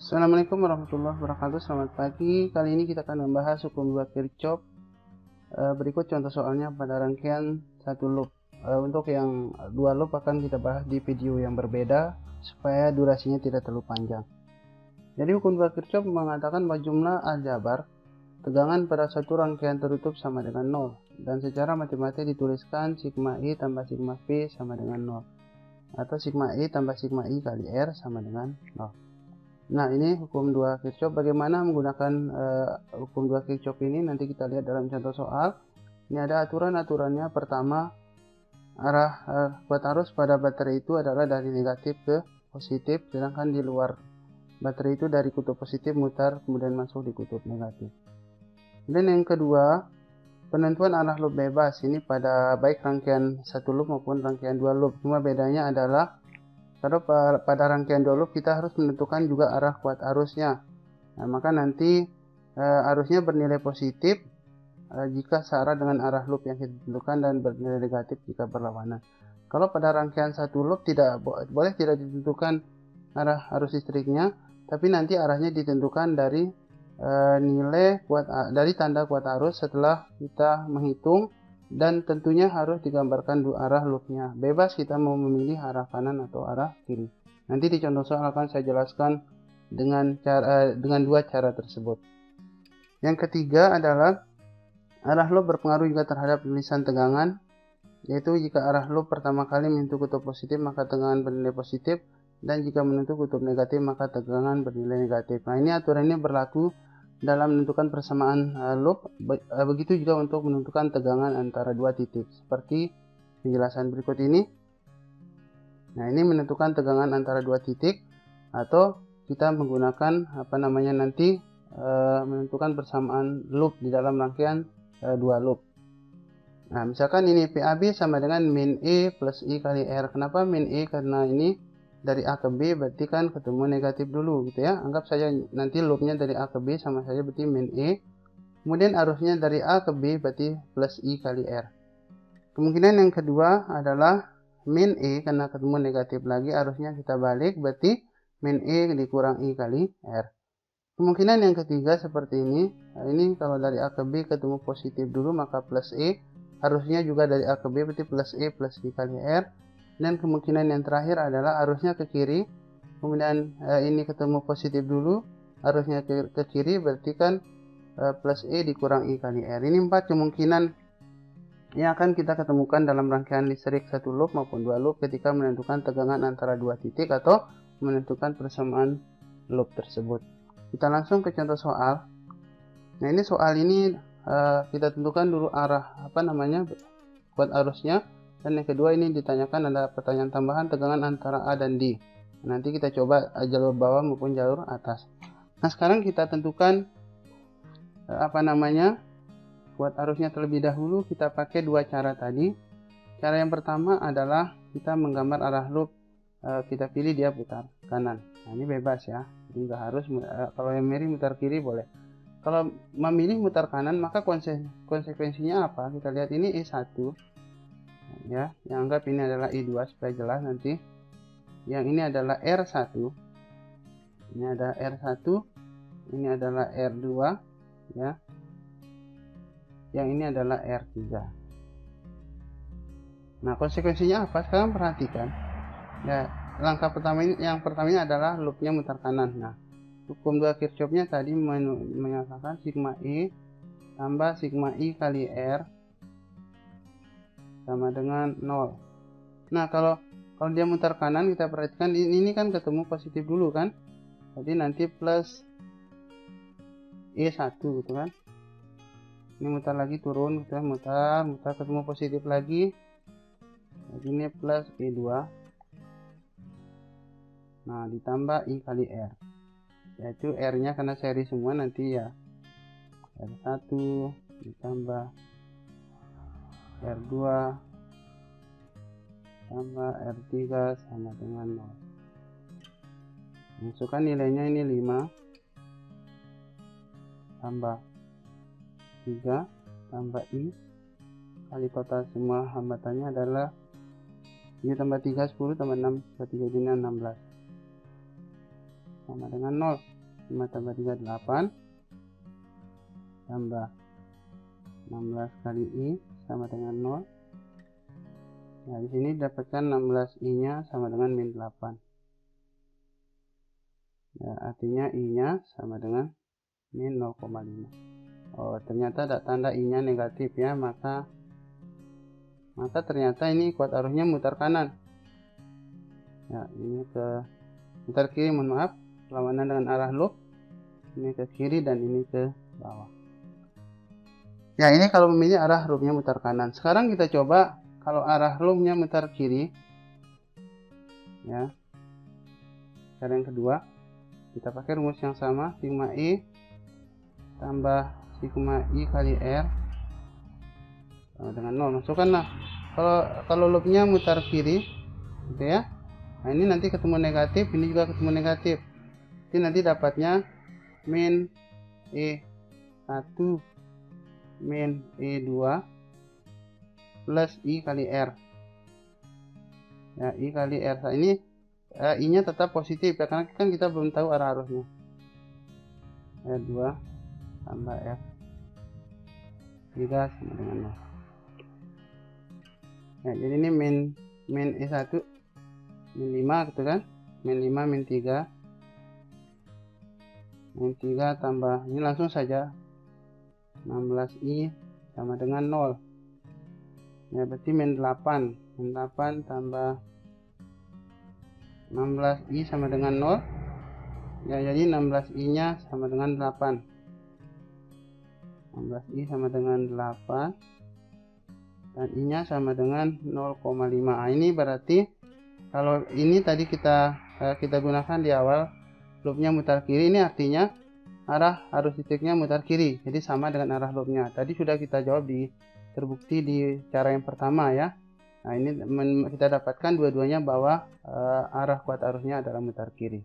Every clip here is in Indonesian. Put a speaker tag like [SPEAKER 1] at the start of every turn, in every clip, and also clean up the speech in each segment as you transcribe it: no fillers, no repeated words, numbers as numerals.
[SPEAKER 1] Assalamualaikum warahmatullahi wabarakatuh. Selamat pagi. Kali ini kita akan membahas hukum 2 Kirchhoff. Berikut contoh soalnya pada rangkaian satu loop. Untuk yang 2 loop akan kita bahas di video yang berbeda supaya durasinya tidak terlalu panjang. Jadi hukum 2 Kirchhoff mengatakan bahwa jumlah aljabar tegangan pada suatu rangkaian tertutup sama dengan 0, dan secara matematis dituliskan sigma I tambah sigma V sama dengan 0, atau sigma I tambah sigma I kali R sama dengan 0. Nah, ini hukum 2 Kirchhoff. Bagaimana menggunakan hukum 2 Kirchhoff ini nanti kita lihat dalam contoh soal. Ini ada aturan-aturannya. Pertama, arah kuat arus pada baterai itu adalah dari negatif ke positif, sedangkan di luar baterai itu dari kutub positif mutar kemudian masuk di kutub negatif. Dan yang kedua, penentuan arah loop bebas ini pada baik rangkaian satu loop maupun rangkaian 2 loop. Cuma bedanya adalah kalau pada rangkaian 2 loop kita harus menentukan juga arah kuat arusnya. Nah, maka nanti arusnya bernilai positif jika searah dengan arah loop yang kita tentukan dan bernilai negatif jika berlawanan. Kalau pada rangkaian satu loop tidak ditentukan arah arus listriknya, tapi nanti arahnya ditentukan dari dari tanda kuat arus setelah kita menghitung. Dan tentunya harus digambarkan dua arah loopnya. Bebas kita mau memilih arah kanan atau arah kiri. Nanti di contoh soal akan saya jelaskan dengan dua cara tersebut. Yang ketiga adalah arah loop berpengaruh juga terhadap tulisan tegangan, yaitu jika arah loop pertama kali menyentuh kutub positif maka tegangan bernilai positif, dan jika menyentuh kutub negatif maka tegangan bernilai negatif. Nah, ini aturan ini berlaku dalam menentukan persamaan loop. Begitu juga untuk menentukan tegangan antara dua titik seperti penjelasan berikut ini. Nah, ini menentukan tegangan antara dua titik, atau kita menggunakan nanti menentukan persamaan loop di dalam rangkaian 2 loop. Nah, misalkan ini PAB sama dengan min E plus I kali R. Kenapa min E? Karena ini dari A ke B, berarti kan ketemu negatif dulu gitu ya. Anggap saja nanti loopnya dari A ke B sama saja berarti min E. Kemudian arusnya dari A ke B berarti plus I kali R. Kemungkinan yang kedua adalah min E, karena ketemu negatif lagi arusnya kita balik, berarti min E dikurang I kali R. Kemungkinan yang ketiga seperti ini. Nah, ini kalau dari A ke B ketemu positif dulu maka plus E. Arusnya juga dari A ke B berarti plus E plus I kali R. Dan kemungkinan yang terakhir adalah arusnya ke kiri, kemudian ini ketemu positif dulu, arusnya ke kiri berarti kan plus E dikurang I kali R. Ini 4 kemungkinan yang akan kita ketemukan dalam rangkaian listrik satu loop maupun 2 loop ketika menentukan tegangan antara dua titik atau menentukan persamaan loop tersebut. Kita langsung ke contoh soal. Nah, ini soal ini kita tentukan dulu arah kuat arusnya. Dan yang kedua ini ditanyakan ada pertanyaan tambahan tegangan antara A dan D. Nanti kita coba jalur bawah maupun jalur atas. Nah, sekarang kita tentukan kuat arusnya terlebih dahulu. Kita pakai dua cara tadi. Cara yang pertama adalah kita menggambar arah loop. Kita pilih dia putar kanan. Nah, ini bebas ya. Jadi nggak harus kalau yang milih mutar kiri boleh. Kalau memilih mutar kanan maka konsekuensinya apa? Kita lihat ini E1. Ya, yang anggap ini adalah I2 supaya jelas nanti. Yang ini adalah R1. Ini ada R1. Ini adalah R2 ya. Yang ini adalah R3. Nah, konsekuensinya apa? Sekarang perhatikan. Ya, langkah pertama ini adalah loopnya mutar kanan. Nah, hukum 2 Kirchhoff-nya tadi menyatakan sigma E tambah sigma I kali R sama dengan 0. Nah, kalau dia mutar kanan, kita perhatikan ini kan ketemu positif dulu kan, jadi nanti plus E1 gitu kan. Ini mutar lagi turun, kita mutar ketemu positif lagi, jadi ini plus E2. Nah, ditambah I kali R, yaitu R nya karena seri semua nanti ya R1 ditambah R2 tambah R3 sama dengan 0. Masukkan nilainya ini 5 tambah 3 tambah I kali total semua hambatannya adalah ini tambah 3 10 tambah 6 tambah 3 ini 16 sama dengan 0. 5 tambah 3 8, tambah 16 kali I sama dengan 0. Nah, di sini dapatkan 16 I-nya sama dengan min 8. Ya, artinya I-nya sama dengan min 0,5. Oh, ternyata tanda I-nya negatif ya, maka ternyata ini kuat arusnya mutar kanan. Ya, ini ke mutar kiri, mohon maaf, berlawanan dengan arah loop. Ini ke kiri dan ini ke bawah. Ya, ini kalau memilih arah loopnya mutar kanan. Sekarang kita coba kalau arah loopnya mutar kiri. Ya. Cara yang kedua, kita pakai rumus yang sama, sigma I tambah sigma I kali R sama dengan 0. Masukkanlah. Kalau loopnya mutar kiri, gitu ya. Nah, ini nanti ketemu negatif, ini juga ketemu negatif. Jadi nanti dapatnya min E1 min E2 plus I kali R. Ya, I kali R. Nah, ini I-nya tetap positif ya, karena kan kita belum tahu arah arusnya. R2 tambah R3 sama dengan 0. Ya, jadi ini min E1 min 5 gitu kan. Min 5 min 3. Min 3 tambah, ini langsung saja 16I sama dengan 0. Ya, berarti min 8. Min 8 tambah 16I sama dengan 0. Ya, jadi 16I-nya sama dengan 8. 16I sama dengan 8. Dan I-nya sama dengan 0,5. Nah, ini berarti kalau ini tadi kita gunakan di awal, loopnya mutar kiri, ini artinya arah arus titiknya mutar kiri, jadi sama dengan arah loopnya. Tadi sudah kita jawab terbukti di cara yang pertama ya. Nah, ini kita dapatkan dua-duanya bahwa arah kuat arusnya adalah mutar kiri.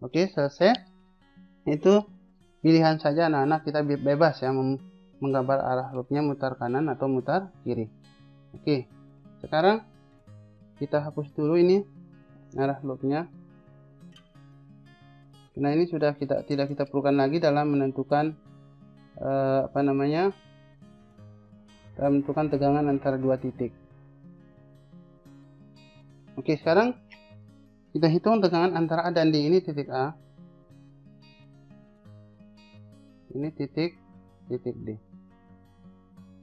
[SPEAKER 1] Oke, selesai. Itu pilihan saja anak-anak, kita bebas ya menggambar arah loopnya mutar kanan atau mutar kiri. Oke, sekarang kita hapus dulu ini arah loopnya. Nah, ini sudah tidak kita perlukan lagi dalam menentukan menentukan tegangan antara dua titik. Oke, sekarang kita hitung tegangan antara A dan D. Ini titik A, ini titik D.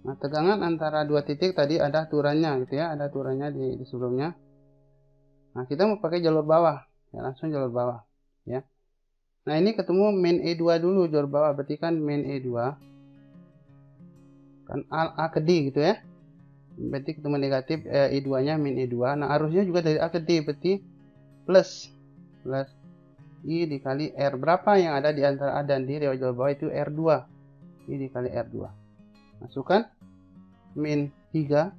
[SPEAKER 1] Nah, tegangan antara dua titik tadi ada aturannya gitu ya, ada aturannya di sebelumnya. Nah, kita mau pakai jalur bawah ya, langsung jalur bawah ya. Nah, ini ketemu min E2 dulu, jalur bawah, berarti kan min E2 kan A ke D gitu ya, berarti ketemu negatif E2 nya min E2. Nah, arusnya juga dari A ke D, berarti plus I dikali R. Berapa yang ada di antara A dan D lewat jalur bawah? Itu R2, I dikali R2. Masukkan min 3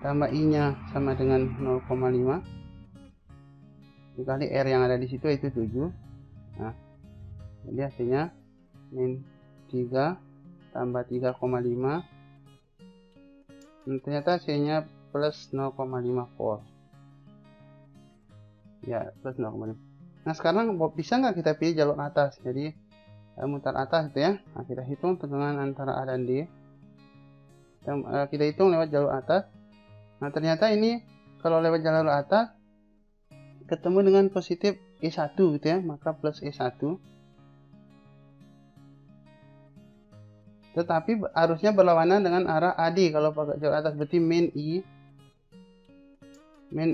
[SPEAKER 1] tambah I nya sama dengan 0,5 dikali R yang ada di situ, itu 7. Nah, jadi hasilnya min 3 tambah 3,5. Ternyata hasilnya plus 0,5 volt. Ya, plus 0,5. Nah, sekarang bisa nggak kita pilih jalur atas? Jadi mutar atas itu ya. Nah, kita hitung tegangan antara A dan D. Kita hitung lewat jalur atas. Nah, ternyata ini kalau lewat jalur atas ketemu dengan positif E1 gitu ya, maka plus E1. Tetapi arusnya berlawanan dengan arah AD. Kalau pakai jalur atas berarti min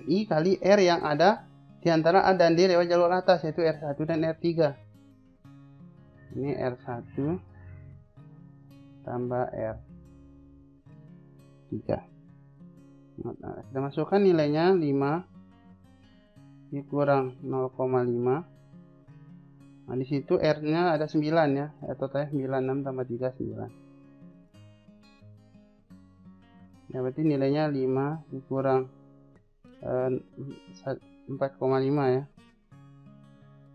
[SPEAKER 1] I kali R yang ada di antara A dan D lewat jalur atas, yaitu R1 dan R3. Ini R1 tambah R3. Nah, kita masukkan nilainya 5 dikurang 0,5. Nah, di situ R-nya ada 9 ya. Totalnya 9, 6 tambah 3 9. Ya, berarti nilainya 5 dikurang 4,5 ya.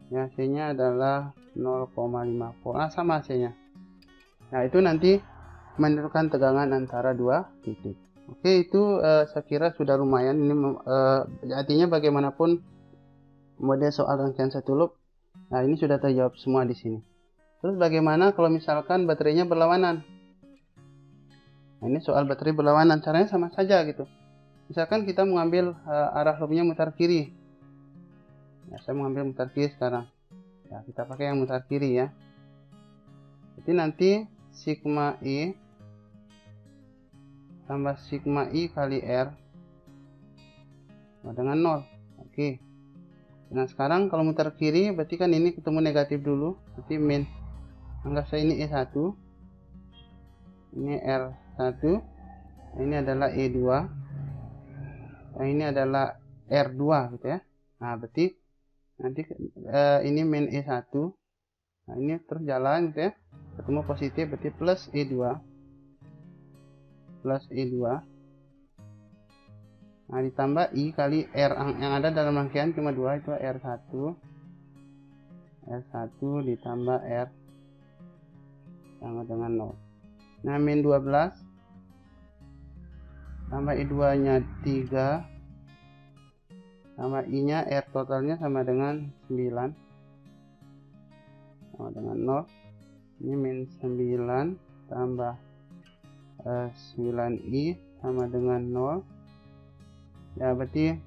[SPEAKER 1] Ya, hasilnya adalah 0,5 volt. Nah, sama hasilnya. Nah, itu nanti menentukan tegangan antara dua titik. Oke, itu saya kira sudah lumayan. Ini artinya bagaimanapun model soal rangkaian satu loop Nah, ini sudah terjawab semua di sini. Terus bagaimana kalau misalkan baterainya berlawanan? Nah, ini soal baterai berlawanan, caranya sama saja gitu. Misalkan kita mengambil arah loopnya mutar kiri. Ya, saya mengambil mutar kiri sekarang. Ya, kita pakai yang mutar kiri ya. Jadi nanti sigma I tambah sigma I kali R sama dengan 0. Oke. Nah, sekarang kalau mutar kiri berarti kan ini ketemu negatif dulu. Berarti min. Anggap saya ini E1. Ini R1. Nah, ini adalah E2. Nah, ini adalah R2 gitu ya. Nah, berarti nanti ini min E1. Nah, ini terus jalan gitu ya. Ketemu positif berarti plus E2. Plus E2. Nah, ditambah I kali R yang ada dalam rangkaian cuma 2, itu R1. R1 ditambah R sama dengan 0. Nah, min 12 tambah I2 nya 3 sama I nya R totalnya sama dengan 9 sama dengan 0. Ini min 9 tambah 9I sama dengan 0. Ya, berarti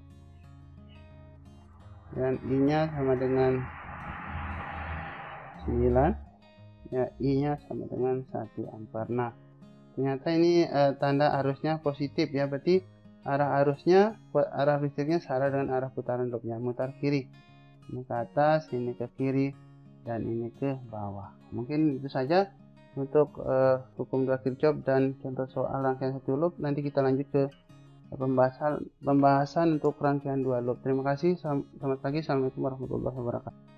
[SPEAKER 1] dan I nya sama dengan 9 ya, I nya sama dengan 1 ampere. Nah, ternyata ini tanda arusnya positif ya, berarti arah listriknya searah dengan arah putaran loopnya, mutar kiri. Ini ke atas, ini ke kiri, dan ini ke bawah. Mungkin itu saja untuk hukum 2 Kirchhoff dan contoh soal rangkaian 1 loop. Nanti kita lanjut ke pembahasan untuk rangkaian 2 loop. Terima kasih, selamat pagi, assalamualaikum warahmatullahi wabarakatuh.